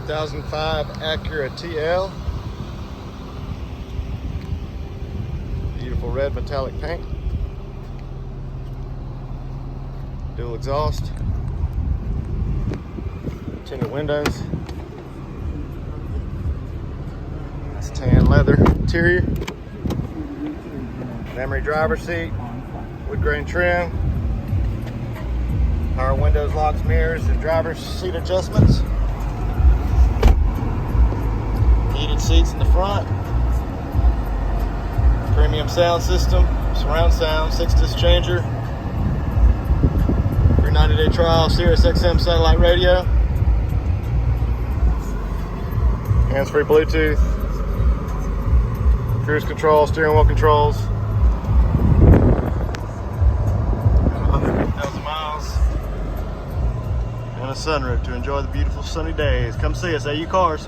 2005 Acura TL. Beautiful red metallic paint. Dual exhaust. Tinted windows. Nice tan leather interior. Memory driver's seat. Wood grain trim. Power windows, locks, mirrors, and driver's seat adjustments. Heated seats in the front. Premium sound system, surround sound, 6-disc changer. Your 90-day trial, Sirius XM satellite radio. Hands-free Bluetooth. Cruise control, steering wheel controls. 100,000 miles. And a sunroof to enjoy the beautiful sunny days. Come see us, AU Cars.